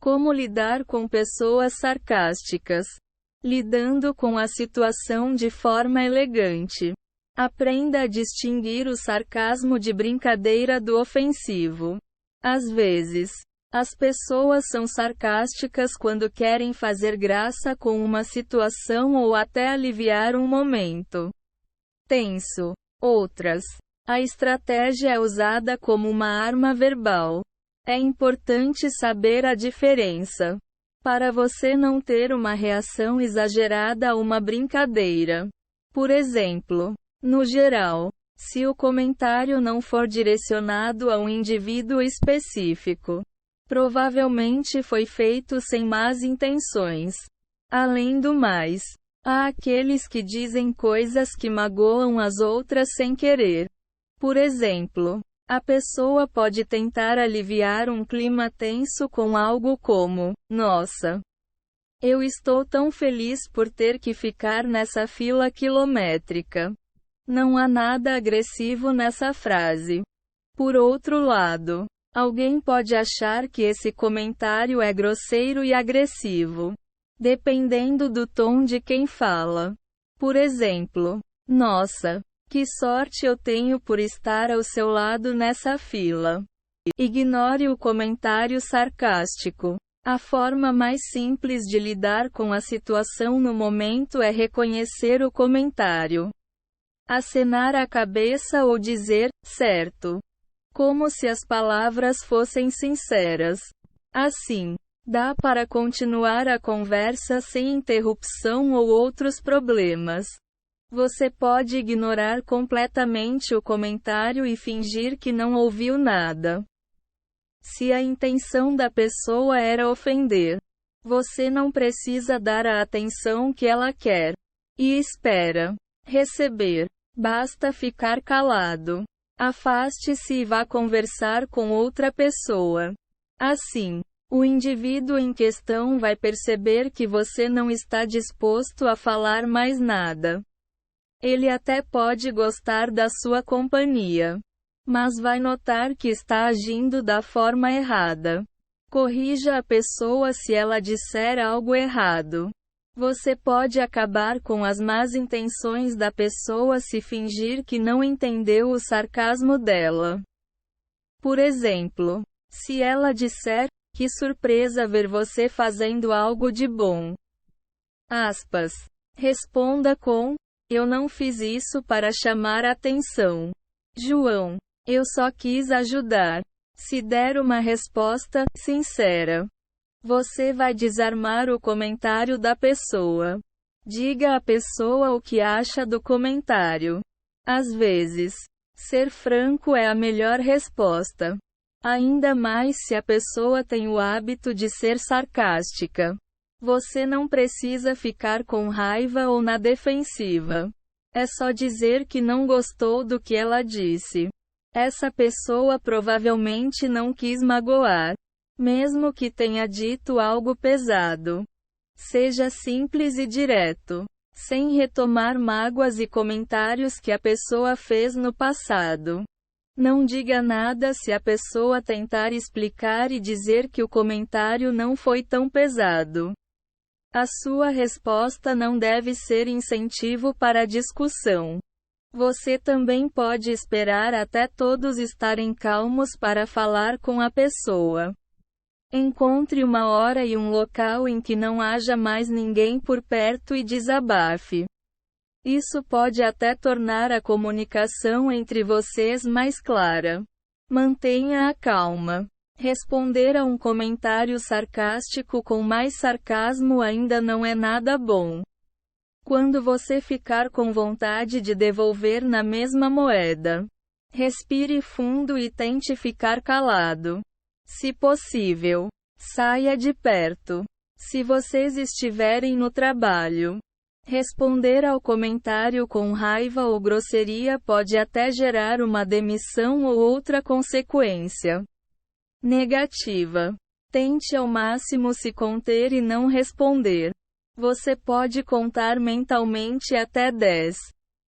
Como lidar com pessoas sarcásticas? Lidando com a situação de forma elegante. Aprenda a distinguir o sarcasmo de brincadeira do ofensivo. Às vezes, as pessoas são sarcásticas quando querem fazer graça com uma situação ou até aliviar um momento tenso. Outras, a estratégia é usada como uma arma verbal. É importante saber a diferença, para você não ter uma reação exagerada a uma brincadeira. Por exemplo, no geral, se o comentário não for direcionado a um indivíduo específico, provavelmente foi feito sem más intenções. Além do mais, há aqueles que dizem coisas que magoam as outras sem querer. Por exemplo, a pessoa pode tentar aliviar um clima tenso com algo como: "Nossa, eu estou tão feliz por ter que ficar nessa fila quilométrica." Não há nada agressivo nessa frase. Por outro lado, alguém pode achar que esse comentário é grosseiro e agressivo, dependendo do tom de quem fala. Por exemplo, "Nossa, que sorte eu tenho por estar ao seu lado nessa fila." Ignore o comentário sarcástico. A forma mais simples de lidar com a situação no momento é reconhecer o comentário. Acenar a cabeça ou dizer, "certo", como se as palavras fossem sinceras. Assim, dá para continuar a conversa sem interrupção ou outros problemas. Você pode ignorar completamente o comentário e fingir que não ouviu nada. Se a intenção da pessoa era ofender, você não precisa dar a atenção que ela quer e espera receber. Basta ficar calado. Afaste-se e vá conversar com outra pessoa. Assim, o indivíduo em questão vai perceber que você não está disposto a falar mais nada. Ele até pode gostar da sua companhia, mas vai notar que está agindo da forma errada. Corrija a pessoa se ela disser algo errado. Você pode acabar com as más intenções da pessoa se fingir que não entendeu o sarcasmo dela. Por exemplo, se ela disser: "Que surpresa ver você fazendo algo de bom." Aspas. Responda com: "Eu não fiz isso para chamar atenção, João. Eu só quis ajudar." Se der uma resposta sincera, você vai desarmar o comentário da pessoa. Diga à pessoa o que acha do comentário. Às vezes, ser franco é a melhor resposta. Ainda mais se a pessoa tem o hábito de ser sarcástica. Você não precisa ficar com raiva ou na defensiva. É só dizer que não gostou do que ela disse. Essa pessoa provavelmente não quis magoar, mesmo que tenha dito algo pesado. Seja simples e direto, sem retomar mágoas e comentários que a pessoa fez no passado. Não diga nada se a pessoa tentar explicar e dizer que o comentário não foi tão pesado. A sua resposta não deve ser incentivo para a discussão. Você também pode esperar até todos estarem calmos para falar com a pessoa. Encontre uma hora e um local em que não haja mais ninguém por perto e desabafe. Isso pode até tornar a comunicação entre vocês mais clara. Mantenha a calma. Responder a um comentário sarcástico com mais sarcasmo ainda não é nada bom. Quando você ficar com vontade de devolver na mesma moeda, respire fundo e tente ficar calado. Se possível, saia de perto. Se vocês estiverem no trabalho, responder ao comentário com raiva ou grosseria pode até gerar uma demissão ou outra consequência negativa. Tente ao máximo se conter e não responder. Você pode contar mentalmente até 10.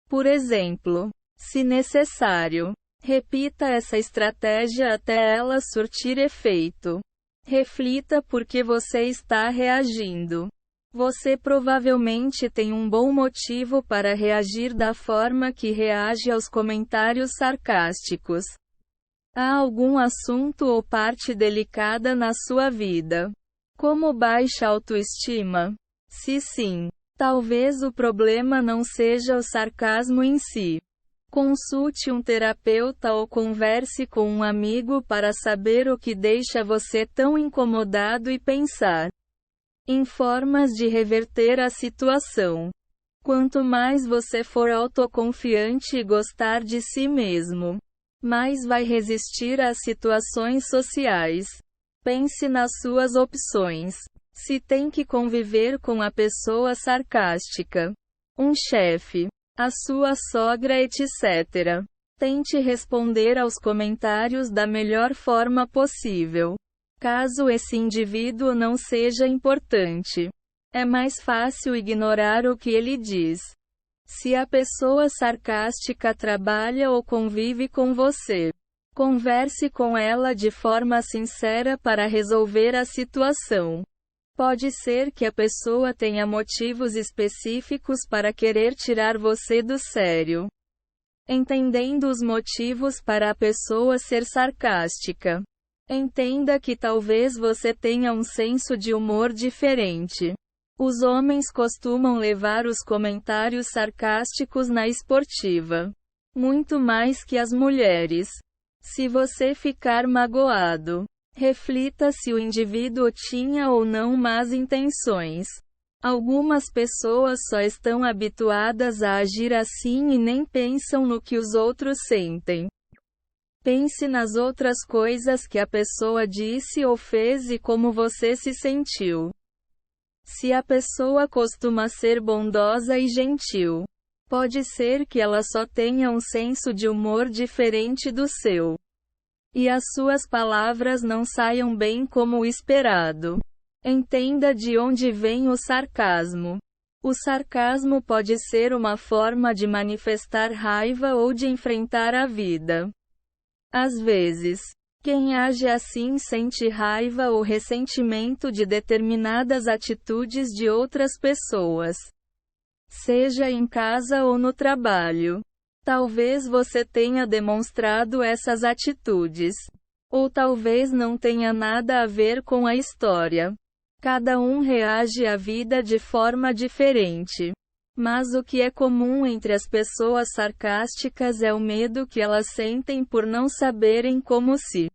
Por exemplo, se necessário, repita essa estratégia até ela surtir efeito. Reflita por que você está reagindo. Você provavelmente tem um bom motivo para reagir da forma que reage aos comentários sarcásticos. Há algum assunto ou parte delicada na sua vida, como baixa autoestima? Se sim, talvez o problema não seja o sarcasmo em si. Consulte um terapeuta ou converse com um amigo para saber o que deixa você tão incomodado e pensar em formas de reverter a situação. Quanto mais você for autoconfiante e gostar de si mesmo, mais vai resistir às situações sociais. Pense nas suas opções. Se tem que conviver com a pessoa sarcástica, um chefe, a sua sogra, etc. Tente responder aos comentários da melhor forma possível. Caso esse indivíduo não seja importante, é mais fácil ignorar o que ele diz. Se a pessoa sarcástica trabalha ou convive com você, converse com ela de forma sincera para resolver a situação. Pode ser que a pessoa tenha motivos específicos para querer tirar você do sério. Entendendo os motivos para a pessoa ser sarcástica, entenda que talvez você tenha um senso de humor diferente. Os homens costumam levar os comentários sarcásticos na esportiva, muito mais que as mulheres. Se você ficar magoado, reflita se o indivíduo tinha ou não más intenções. Algumas pessoas só estão habituadas a agir assim e nem pensam no que os outros sentem. Pense nas outras coisas que a pessoa disse ou fez e como você se sentiu. Se a pessoa costuma ser bondosa e gentil, pode ser que ela só tenha um senso de humor diferente do seu. E as suas palavras não saiam bem como o esperado. Entenda de onde vem o sarcasmo. O sarcasmo pode ser uma forma de manifestar raiva ou de enfrentar a vida. Às vezes, quem age assim sente raiva ou ressentimento de determinadas atitudes de outras pessoas, seja em casa ou no trabalho. Talvez você tenha demonstrado essas atitudes. Ou talvez não tenha nada a ver com a história. Cada um reage à vida de forma diferente. Mas o que é comum entre as pessoas sarcásticas é o medo que elas sentem por não saberem como se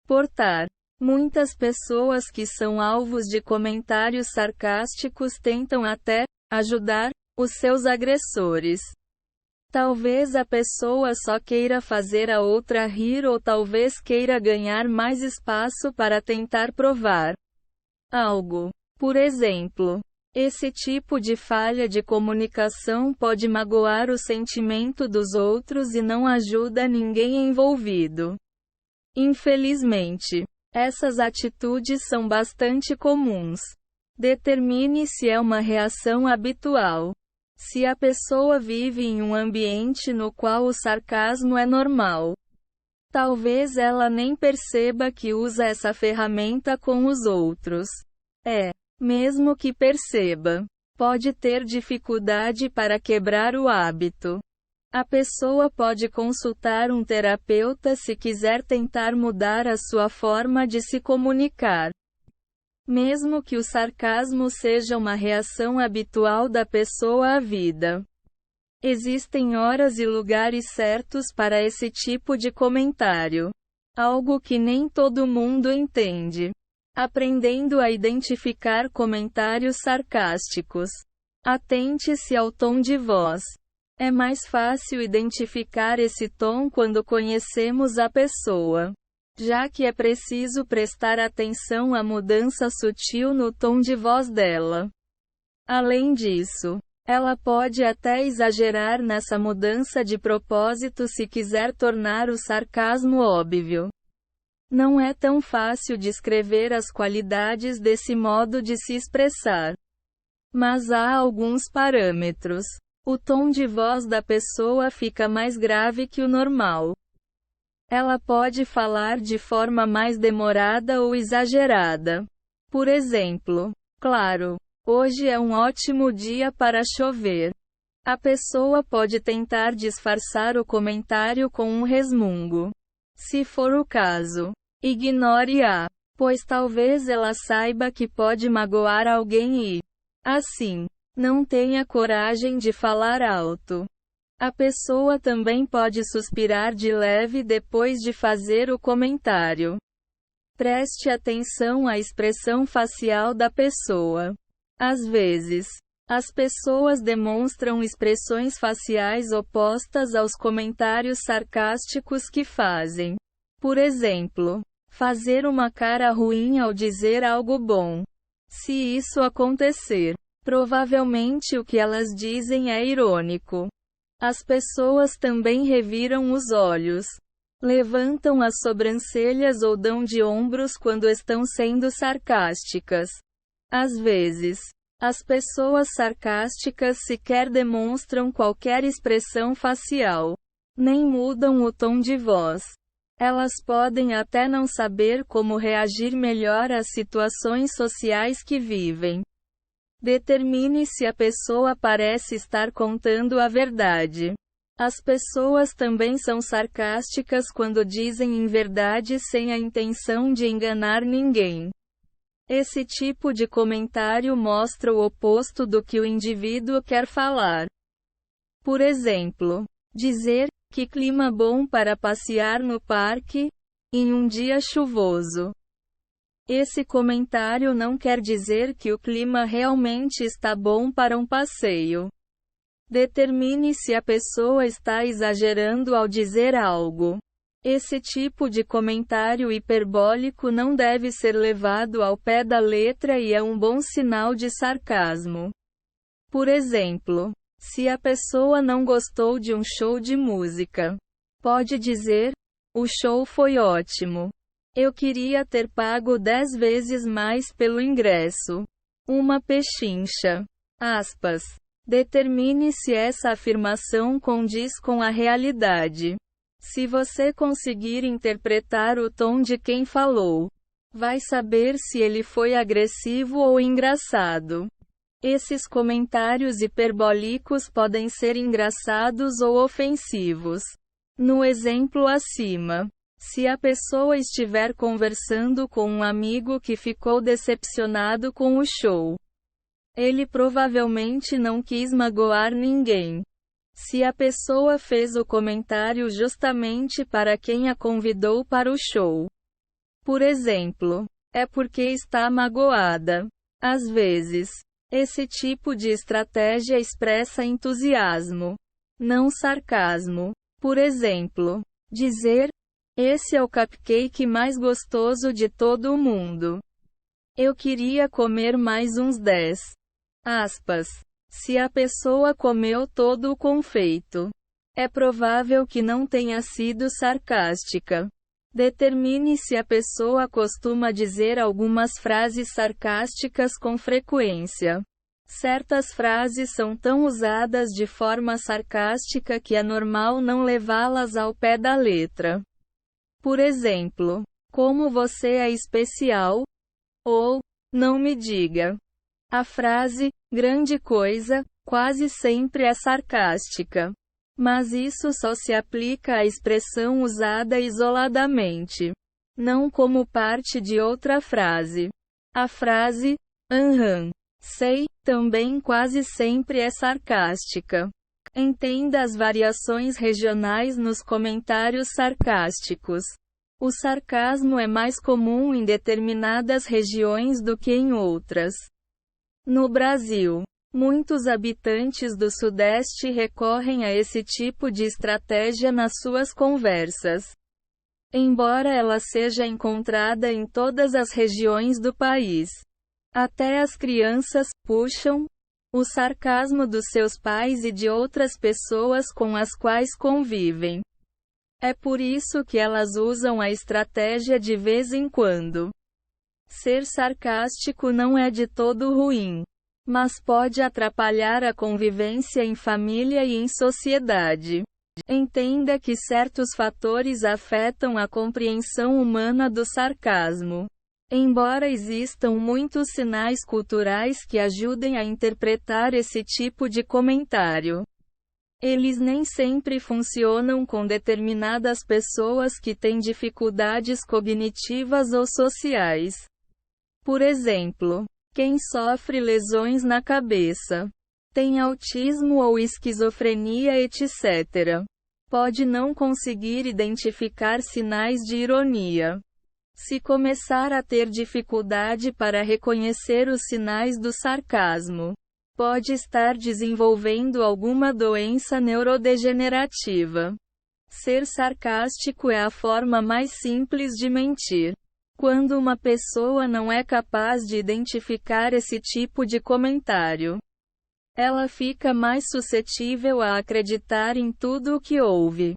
portar. Muitas pessoas que são alvos de comentários sarcásticos tentam até ajudar os seus agressores. Talvez a pessoa só queira fazer a outra rir ou talvez queira ganhar mais espaço para tentar provar algo. Por exemplo, esse tipo de falha de comunicação pode magoar o sentimento dos outros e não ajuda ninguém envolvido. Infelizmente, essas atitudes são bastante comuns. Determine se é uma reação habitual. Se a pessoa vive em um ambiente no qual o sarcasmo é normal, talvez ela nem perceba que usa essa ferramenta com os outros. Mesmo que perceba, pode ter dificuldade para quebrar o hábito. A pessoa pode consultar um terapeuta se quiser tentar mudar a sua forma de se comunicar. Mesmo que o sarcasmo seja uma reação habitual da pessoa à vida, existem horas e lugares certos para esse tipo de comentário. Algo que nem todo mundo entende. Aprendendo a identificar comentários sarcásticos. Atente-se ao tom de voz. É mais fácil identificar esse tom quando conhecemos a pessoa, já que é preciso prestar atenção à mudança sutil no tom de voz dela. Além disso, ela pode até exagerar nessa mudança de propósito se quiser tornar o sarcasmo óbvio. Não é tão fácil descrever as qualidades desse modo de se expressar. Mas há alguns parâmetros. O tom de voz da pessoa fica mais grave que o normal. Ela pode falar de forma mais demorada ou exagerada. Por exemplo, claro, hoje é um ótimo dia para chover. A pessoa pode tentar disfarçar o comentário com um resmungo. Se for o caso, ignore-a, pois talvez ela saiba que pode magoar alguém e, assim, não tenha coragem de falar alto. A pessoa também pode suspirar de leve depois de fazer o comentário. Preste atenção à expressão facial da pessoa. Às vezes, as pessoas demonstram expressões faciais opostas aos comentários sarcásticos que fazem. Por exemplo, fazer uma cara ruim ao dizer algo bom. Se isso acontecer, provavelmente o que elas dizem é irônico. As pessoas também reviram os olhos, levantam as sobrancelhas ou dão de ombros quando estão sendo sarcásticas. Às vezes, as pessoas sarcásticas sequer demonstram qualquer expressão facial, nem mudam o tom de voz. Elas podem até não saber como reagir melhor às situações sociais que vivem. Determine se a pessoa parece estar contando a verdade. As pessoas também são sarcásticas quando dizem inverdade sem a intenção de enganar ninguém. Esse tipo de comentário mostra o oposto do que o indivíduo quer falar. Por exemplo, dizer, que clima bom para passear no parque, em um dia chuvoso. Esse comentário não quer dizer que o clima realmente está bom para um passeio. Determine se a pessoa está exagerando ao dizer algo. Esse tipo de comentário hiperbólico não deve ser levado ao pé da letra e é um bom sinal de sarcasmo. Por exemplo, se a pessoa não gostou de um show de música, pode dizer: o show foi ótimo. Eu queria ter pago 10 vezes mais pelo ingresso. Uma pechincha. Aspas. Determine se essa afirmação condiz com a realidade. Se você conseguir interpretar o tom de quem falou, vai saber se ele foi agressivo ou engraçado. Esses comentários hiperbólicos podem ser engraçados ou ofensivos. No exemplo acima, se a pessoa estiver conversando com um amigo que ficou decepcionado com o show, ele provavelmente não quis magoar ninguém. Se a pessoa fez o comentário justamente para quem a convidou para o show, por exemplo, é porque está magoada. Às vezes, esse tipo de estratégia expressa entusiasmo, não sarcasmo. Por exemplo, dizer: esse é o cupcake mais gostoso de todo o mundo. Eu queria comer mais uns 10. Aspas. Se a pessoa comeu todo o confeito, é provável que não tenha sido sarcástica. Determine se a pessoa costuma dizer algumas frases sarcásticas com frequência. Certas frases são tão usadas de forma sarcástica que é normal não levá-las ao pé da letra. Por exemplo, como você é especial? Ou, não me diga. A frase, grande coisa, quase sempre é sarcástica. Mas isso só se aplica à expressão usada isoladamente, não como parte de outra frase. A frase, sei, também quase sempre é sarcástica. Entenda as variações regionais nos comentários sarcásticos. O sarcasmo é mais comum em determinadas regiões do que em outras. No Brasil, muitos habitantes do Sudeste recorrem a esse tipo de estratégia nas suas conversas. Embora ela seja encontrada em todas as regiões do país, até as crianças puxam o sarcasmo dos seus pais e de outras pessoas com as quais convivem. É por isso que elas usam a estratégia de vez em quando. Ser sarcástico não é de todo ruim, mas pode atrapalhar a convivência em família e em sociedade. Entenda que certos fatores afetam a compreensão humana do sarcasmo. Embora existam muitos sinais culturais que ajudem a interpretar esse tipo de comentário, eles nem sempre funcionam com determinadas pessoas que têm dificuldades cognitivas ou sociais. Por exemplo, quem sofre lesões na cabeça, tem autismo ou esquizofrenia, etc., pode não conseguir identificar sinais de ironia. Se começar a ter dificuldade para reconhecer os sinais do sarcasmo, pode estar desenvolvendo alguma doença neurodegenerativa. Ser sarcástico é a forma mais simples de mentir. Quando uma pessoa não é capaz de identificar esse tipo de comentário, ela fica mais suscetível a acreditar em tudo o que ouve.